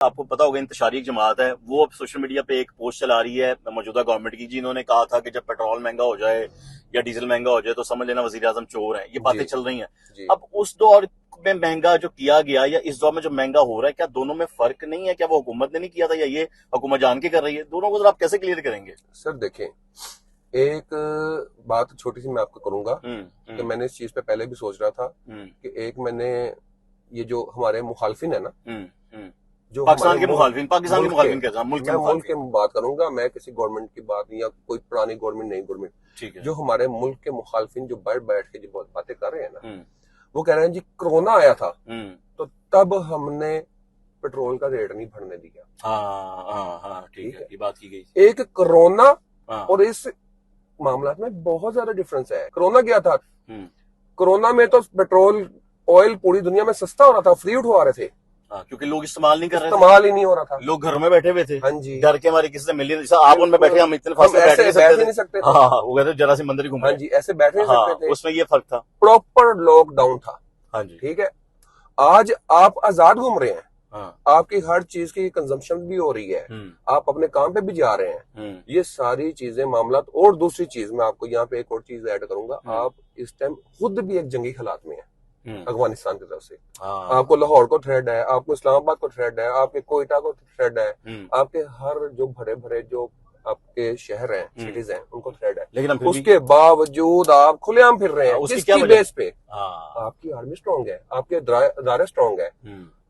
आपको पता होगा इंतशारी एक जमात है, वो अब सोशल मीडिया पे एक पोस्ट चला रही है मौजूदा गवर्नमेंट की, जिन्होंने कहा था कि जब पेट्रोल महंगा हो जाए या डीजल महंगा हो जाए तो समझ लेना वजीर आजम चोर है। ये बातें चल रही हैं। अब उस दौर में महंगा जो किया गया या इस दौर में जो महंगा हो रहा है, क्या दोनों में फर्क नहीं है? क्या वो हुकूमत ने नहीं किया था या ये हुकूमत जान के कर रही है? दोनों को जरा आप कैसे क्लियर करेंगे? सर देखें, एक बात छोटी सी मैं आपको करूंगा कि मैंने इस चीज पे पहले भी सोच रहा था कि एक मैंने ये जो हमारे मुखालफिन है ना, जो पाकिस्तान के मुखालफिन, पाकिस्तान के मुखालफिन कैसा, मुल्क के बात करूंगा मैं, किसी गवर्नमेंट की बात नहीं या कोई पुरानी गवर्नमेंट, नई गवर्नमेंट, ठीक है। जो हमारे मुल्क के मुखालफिन जो बैठ के जो बातें कर रहे हैं ना, वो कह रहे हैं जी कोरोना आया था तो तब हमने पेट्रोल का रेट नहीं बढ़ने दिया। हाँ, ठीक है, ये बात की गई। एक कोरोना और इस मामला में बहुत ज्यादा डिफरेंस है। कोरोना क्या था, कोरोना में तो पेट्रोल ऑयल पूरी दुनिया में सस्ता हो रहा था, फ्री उठवा रहे थे, क्योंकि लोग इस्तेमाल नहीं कर रहे थे, इस्तेमाल ही नहीं हो रहा था, लोग घरों में बैठे हुए थे। हाँ जी, डर के हमारे किसी से मिलने, आप उनमें बैठे, हम इतने फासले बैठ नहीं सकते थे। हाँ, वो कहते जरा सी मंदिर घूम, हाँ जी, ऐसे बैठ नहीं सकते थे। उसमें ये फर्क था, प्रॉपर लॉकडाउन था। हाँ जी, ठीक है। आज आप आजाद घूम रहे हैं, आपकी हर चीज की कंजम्पशन भी हो रही है, आप अपने काम पे भी जा रहे हैं, ये सारी चीजें मामला। और दूसरी चीज मैं आपको यहाँ पे एक और चीज ऐड करूंगा, आप इस टाइम खुद भी एक जंगी हालात में है अफगानिस्तान की तरफ से। आपको लाहौर को थ्रेट है, आपको इस्लामाबाद को थ्रेट है, आपके कोयटा को थ्रेट है, आपके हर जो भरे भरे जो आपके शहर हैं, सिटीज हैं, उनको थ्रेट है। लेकिन उसके बावजूद आप खुलेआम फिर रहे हैं। किसकी बेस पे? आपकी आर्मी स्ट्रांग है, आपके अदारे स्ट्रांग है।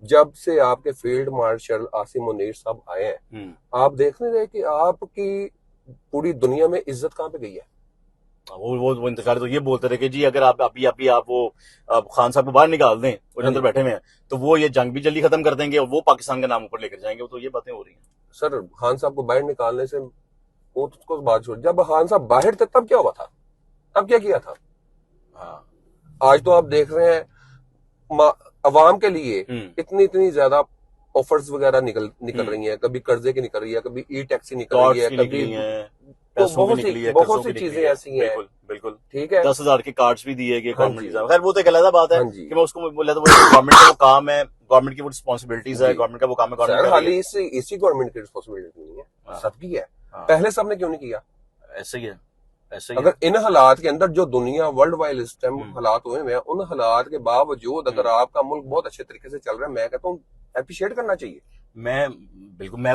जब से आपके फील्ड मार्शल आसिम मुनीर साहब आए हैं, आप देख रहे हैं कि आपकी पूरी दुनिया में इज्जत कहाँ पे गई है। वो इंतजार तो ये बोलते रहे कि जी अगर आप अभी आप वो खान साहब को बाहर निकाल दें, वो अंदर बैठे हुए हैं, तो वो ये जंग भी जल्दी खत्म कर देंगे और वो पाकिस्तान का नाम ऊपर लेकर जाएंगे। तो ये बातें हो रही हैं। सर खान साहब को बाहर निकालने से वो तो बात छोड़, जब खान साहब बाहर थे तब क्या हुआ था, तब क्या किया था। आज तो आप देख रहे हैं अवाम के लिए इतनी ज्यादा ऑफर्स वगैरह निकल रही हैं। कभी कर्जे की निकल रही है, कभी ई टैक्सी निकल रही है, कभी तो बहुत सी चीजें ऐसी हैं। बिल्कुल ठीक है। 10,000 के कार्ड्स भी दिए गए गवर्नमेंट। खैर वो तो एक अलग बात है कि मैं उसको बोला था, वो गवर्नमेंट का वो काम है, गवर्नमेंट की वो रिस्पॉन्सिबिलिटीज है, गवर्नमेंट का वो काम है। खाली इसी गवर्नमेंट की रिस्पॉन्सिबिलिटी नहीं है, सबकी है। पहले सबने क्यों नहीं किया? ऐसे ही है। अगर इन हालात के अंदर जो दुनिया वर्ल्ड वाइड इस टाइम हालात हुए हैं, उन हालात के बावजूद अगर आपका मुल्क बहुत अच्छे तरीके से चल रहा है, मैं कहता हूँ अप्रिशिएट करना चाहिए। मैं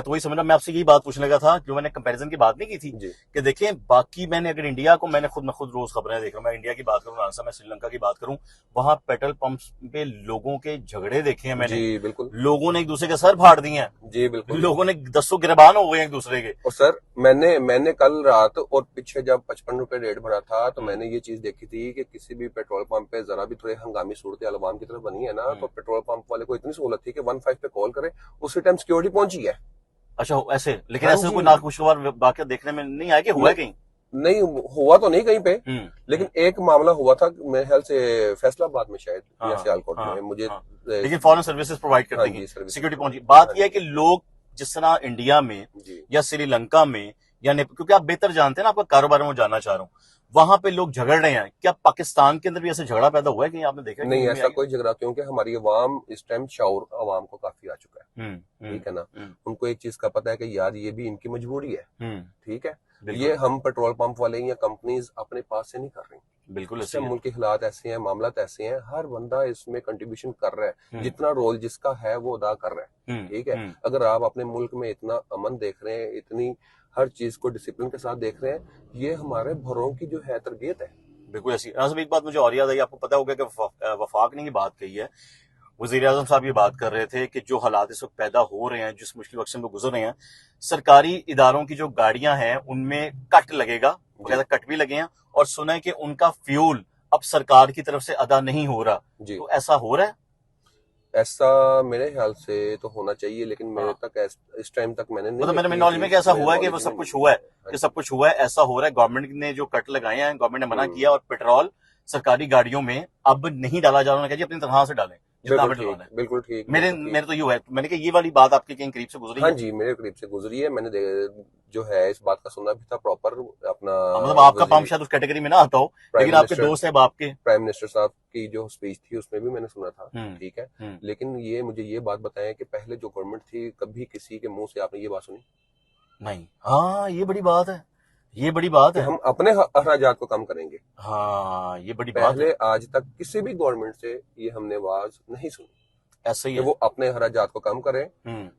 तो वही समझ रहा, मैं आपसे यही बात पूछने लगा था, जो मैंने कंपैरिजन की बात नहीं की थी कि देखें बाकी मैंने अगर इंडिया को, मैं खुद रोज खबरें देख रहा हूं, मैं इंडिया की बात करूं, मैं श्रीलंका की बात करूं, वहां पेट्रोल पंप पे लोगों के झगड़े देखे हैं मैंने। जी बिल्कुल। लोगों ने एक दूसरे के सर फाड़ दिए हैं। जी बिल्कुल। लोगों ने 10 गिरबान हो गए एक दूसरे के। और सर मैंने कल रात और पीछे जब 55 रुपए रेट भरा था, तो मैंने ये चीज देखी थी कि किसी भी पेट्रोल पंप पे जरा भी थोड़े हंगामी सूरत अवाम की तरफ बनी है ना, तो पेट्रोल पंप वाले को इतनी सहूलत थी कि 15 पे कॉल करे, उसी टाइम सिक्योरिटी पहुंची है। अच्छा ऐसे, लेकिन ऐसे कोई नाखुशगवार वाकया देखने में नहीं आया कि हुआ कहीं? नहीं हुआ तो नहीं कहीं पे, लेकिन एक मामला हुआ था मेरे ख्याल से फैसलाबाद में शायद या सियालकोट में, मुझे लेकिन फॉरेन सर्विसेज प्रोवाइड कर देंगे, सिक्योरिटी पहुंची। बात यह है कि लोग जिस तरह इंडिया में या श्रीलंका में या क्योंकि आप बेहतर जानते हैं ना, आपका कारोबार में जानना चाह रहा हूँ, वहां पे लोग झगड़ रहे हैं, क्या पाकिस्तान के अंदर भी ऐसे झगड़ा पैदा हुआ है? कहीं आपने देखा? नहीं, ऐसा कोई झगड़ा, क्योंकि हमारी अवाम इस टाइम शाऊर अवाम को काफी आ चुका है। ठीक है ना। उनको एक चीज का पता है कि यार ये भी इनकी मजबूरी है। ठीक है। ये हम पेट्रोल पंप वाले या कंपनीज अपने पास से नहीं कर रही। बिल्कुल। इससे मुल्क के हालात ऐसे हैं, मामला ऐसे हैं, हर बंदा इसमें कंट्रीब्यूशन कर रहा है, जितना रोल जिसका है वो अदा कर रहा है। ठीक है। अगर आप अपने मुल्क में इतना अमन देख रहे हैं, इतनी हर चीज को डिसिप्लिन के साथ देख रहे हैं, ये हमारे भरों की जो है तरबियत है। बिल्कुल ऐसी। एक बात मुझे और याद आई, आपको पता होगा कि वफाक ने की बात कही है, वजीर आजम साहब ये बात कर रहे थे कि जो हालात इस वक्त पैदा हो रहे हैं, जिस मुश्किल वक्त से हम लोग गुजर रहे हैं, सरकारी इदारों की जो गाड़ियां हैं उनमें कट लगेगा, कट भी लगे हैं, और सुना है कि उनका फ्यूल अब सरकार की तरफ से अदा नहीं हो रहा। तो ऐसा हो रहा है? ऐसा मेरे ख्याल से तो होना चाहिए, लेकिन मेरे तक इस टाइम तक मैंने नहीं, मतलब मेरे नॉलेज में कि ऐसा हुआ है कि वो सब कुछ हुआ है, कि सब कुछ हुआ है, ऐसा हो रहा है। गवर्नमेंट ने जो कट लगाए हैं, गवर्नमेंट ने मना किया, और पेट्रोल सरकारी गाड़ियों में अब नहीं डाला जा रहा है, अपनी तनख्वाह से डालें, जितना पेट्रोल है। बिल्कुल ठीक। मेरे तो ये है, मैंने कहा ये वाली बात आपके कहीं करीब से गुजरी हाँ है? जी, मेरे करीब से गुजरी है। मैंने जो है इस बात का सुना भी था प्रॉपर अपना, मतलब आपका काम शायद उस कैटेगरी में ना आता हो, लेकिन आपके दोस्त है बाप के। प्राइम मिनिस्टर साहब की जो स्पीच थी उसमें भी मैंने सुना था, ठीक है। हम्म। लेकिन ये मुझे ये बात बताएं कि पहले जो गवर्नमेंट थी, कभी किसी के मुंह से आपने ये बात सुनी? नहीं। हाँ, ये बड़ी बात है, ये बड़ी बात कि है। हम अपने अखराजात को कम करेंगे। हाँ, ये बड़ी बात है। पहले आज तक किसी भी गवर्नमेंट से ये हमने आवाज नहीं सुनी ऐसा ही कि है। वो अपने अखराजात को कम करें,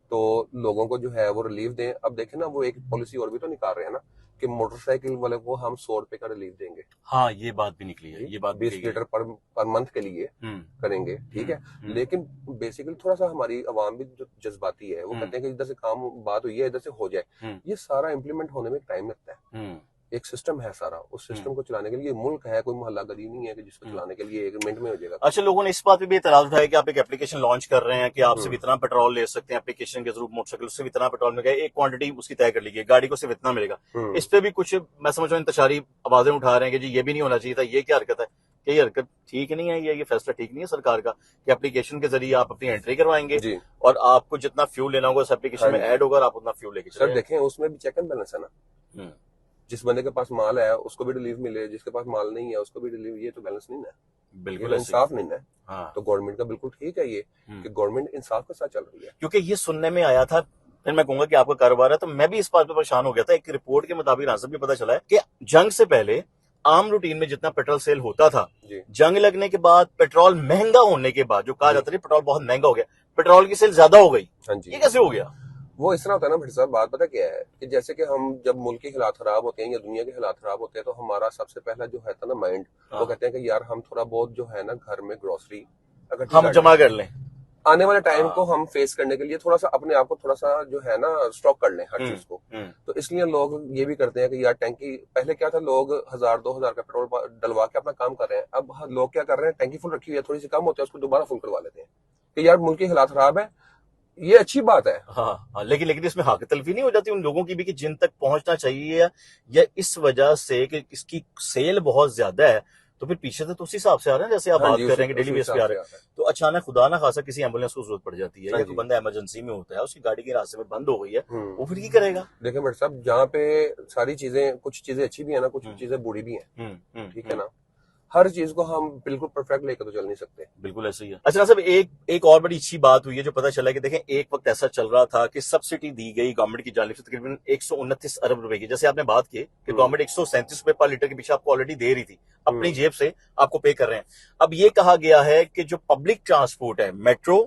तो लोगों को जो है वो रिलीफ दें। अब देखें ना, वो एक पॉलिसी और भी तो निकाल रहे हैं ना कि मोटरसाइकिल वाले को हम 100 रुपए का रिलीफ देंगे। हाँ, ये बात भी निकली है, ये बात 20 लीटर पर मंथ के लिए करेंगे, ठीक है। लेकिन बेसिकली थोड़ा सा हमारी आवाम भी जो जज्बाती है, वो कहते हैं कि इधर से काम बात हुई है, इधर से हो जाए। ये सारा इम्प्लीमेंट होने में टाइम लगता है। एक सिस्टम है सारा, उस सिस्टम को चलाने के लिए मुल्क है, कोई मोहल्ला गली नहीं है कि जिसको चलाने के लिए 1 मिनट में हो जाएगा। अच्छा, लोगों ने इस बात पे भी एतराज उठाया कि आप एक एप्लीकेशन लॉन्च कर रहे हैं कि आप सिर्फ इतना पेट्रोल ले सकते हैं, एप्लीकेशन के थ्रू मोटरसाइकिल सिर्फ इतना पेट्रोल मिलेगा, एक क्वांटिटी उसकी तय कर ली गई, गाड़ी को सिर्फ इतना मिलेगा। इस पे भी कुछ मैं समझ रहा हूँ इंतशारी आवाजें उठा रहे हैं कि जी ये भी नहीं होना चाहिए था, ये क्या हरकत है? कि ये हरकत ठीक नहीं है, ये फैसला ठीक नहीं है सरकार का कि एप्लीकेशन के जरिए आप अपनी एंट्री करवाएंगे और आपको जितना फ्यूल लेना होगा उस एप्लीकेशन में ऐड होगा और आप उतना फ्यूल लेके सर देखें, उसमें भी चेक एंड बैलेंस है ना। जिस बंदे के पास माल है उसको भी रिलीफ मिले, जिसके पास माल नहीं है उसको भी रिलीफ। ये तो बैलेंस नहीं है, बिल्कुल इंसाफ नहीं है। हाँ। तो गवर्नमेंट का बिल्कुल ठीक है ये कि गवर्नमेंट इंसाफ के साथ चल रही है। क्योंकि ये सुनने में आया था, फिर मैं कहूंगा कि आपका कारोबार है, तो मैं भी इस बात पर परेशान हो गया था। एक रिपोर्ट के मुताबिक राजद भी पता चला है कि जंग से पहले आम रूटीन में जितना पेट्रोल सेल होता था, जंग लगने के बाद पेट्रोल महंगा होने के बाद जो कहा जाता है पेट्रोल बहुत महंगा हो गया, पेट्रोल की सेल ज्यादा हो गई। हाँ जी। ये कैसे हो गया? वो इस तरह होता है ना भट्ट साहब, बात पता क्या है कि जैसे कि हम जब मुल्क के हालात खराब होते हैं या दुनिया के हालात खराब होते हैं, तो हमारा सबसे पहला जो है ना माइंड, वो कहते हैं कि यार हम थोड़ा बहुत जो है ना घर में ग्रोसरी हम जमा कर लें, आने वाले टाइम को हम फेस करने के लिए थोड़ा सा अपने आप को थोड़ा सा जो है ना स्टॉक कर लें हर चीज को। तो इसलिए लोग ये भी करते हैं कि यार टैंकी, पहले क्या था, लोग 1000-2000 का पेट्रोल डलवा के अपना काम कर रहे हैं। अब लोग क्या कर रहे हैं, टैंकी फुल रखी हुई है, थोड़ी सी कम होती है, उसको दोबारा फुल करवा लेते हैं कि यार मुल्क के हालात खराब है। ये अच्छी बात है। हाँ, लेकिन इसमें हक तलफी नहीं हो जाती उन लोगों की भी कि जिन तक पहुंचना चाहिए, या इस वजह से कि इसकी सेल बहुत ज्यादा है, तो फिर पीछे से तो उसी हिसाब से आ रहे हैं जैसे आप बात कर रहे हैं डेली बेस पे आ रहे हैं। तो अचानक खुदा ना खासा किसी एम्बुलेंस को जरूरत पड़ जाती है, या तो बंदा इमरजेंसी में होता है, उसकी गाड़ी के रास्ते में बंद हो गई है, वो फिर क्या करेगा? देखिए भट्ट साहब, जहाँ पे सारी चीजें, कुछ चीजें अच्छी भी है ना, कुछ चीजें बुरी भी है, ठीक है ना। हर चीज को हम बिल्कुल परफेक्ट लेकर तो चल नहीं सकते। बिल्कुल ऐसे ही है। अच्छा साहब, एक और बड़ी अच्छी बात हुई है जो पता चला कि देखें, एक वक्त ऐसा चल रहा था कि सब्सिडी दी गई गवर्नमेंट की जानिब से तकरीबन 129 अरब रुपए की। जैसे आपने बात की कि गवर्नमेंट 137 रुपए पर लीटर के पीछे आपको ऑलरेडी दे रही थी, अपनी जेब से आपको पे कर रहे हैं। अब ये कहा गया है कि जो पब्लिक ट्रांसपोर्ट है, मेट्रो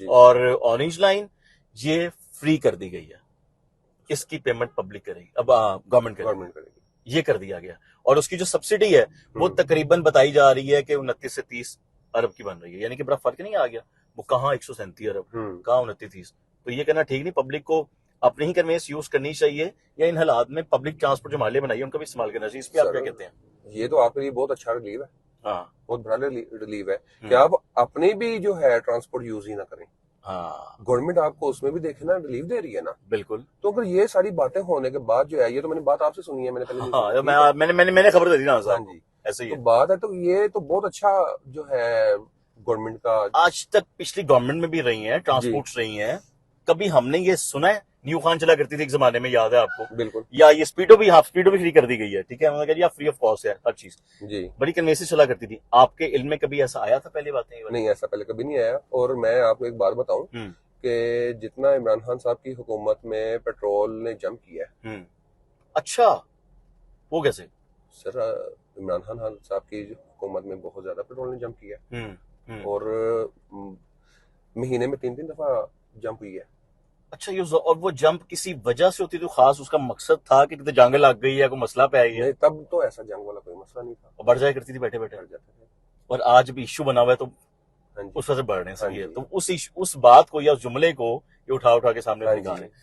और ऑरेंज लाइन, ये फ्री कर दी गई है, इसकी पेमेंट पब्लिक करेगी, अब गवर्नमेंट करेगी, ये कर दिया गया। और उसकी जो सब्सिडी है वो तकरीबन बताई जा रही है कि 29 से 30 अरब की बन रही है, यानी कि बड़ा फर्क नहीं आ गया। वो कहाँ 137 अरब, कहाँ 29-30। तो ये कहना ठीक नहीं, पब्लिक को अपनी ही कन्वेंस यूज करनी चाहिए, या इन हालात में पब्लिक ट्रांसपोर्ट जो माले बनाई है उनका भी इस्तेमाल करना चाहिए। इस पे आप क्या कहते हैं? ये तो आपके लिए बहुत अच्छा रिलीव है। हाँ, बहुत बड़ा रिलीव है कि आप अपनी भी जो है ट्रांसपोर्ट यूज ही ना करें। हाँ, गवर्नमेंट आपको उसमें भी देखे ना रिलीफ दे रही है ना। बिल्कुल। तो अगर ये सारी बातें होने के बाद जो है, ये तो मैंने बात आपसे सुनी है, मैंने पहले मैंने खबर दे दी ना। हाँ जी, ऐसे ही तो बात है। तो ये तो बहुत अच्छा जो है गवर्नमेंट का, आज तक पिछली गवर्नमेंट में भी रही है, ट्रांसपोर्ट रही है, कभी हमने ये सुना है? न्यू खान चला करती थी एक जमाने में, याद है आपको? बिल्कुल। या ये स्पीडो भी फ्री कर दी गई है, ठीक है, उन्होंने कहा फ्री ऑफ कॉस्ट है हर चीज जी, बड़ी कन्वेंस चला करती थी। आपके इल्म में कभी ऐसा आया था पहले? बातें नहीं, ऐसा पहले कभी नहीं आया। और मैं आपको एक बात बताऊं कि जितना इमरान खान साहब की हुकूमत में पेट्रोल ने जंप किया है। अच्छा, वो कैसे? सर, इमरान खान साहब की हुकूमत में बहुत ज्यादा पेट्रोल ने जंप किया है, और महीने में 3-3 दफा जंप हुई है। अच्छा, ये और वो जंप किसी वजह से होती थी खास? उसका मकसद था कि जंग लग गई है, कोई मसला पे आई है? नहीं, तब तो ऐसा जंग वाला कोई मसला नहीं था, बढ़ जाया करती थी, बैठे बैठे बढ़ जाते थे। और आज भी इश्यू बना हुआ है तो उस वजह से बढ़ रहे हैं। तो उस बात को या उस जुमले को ये उठा के सामने निकाल रहे हैं।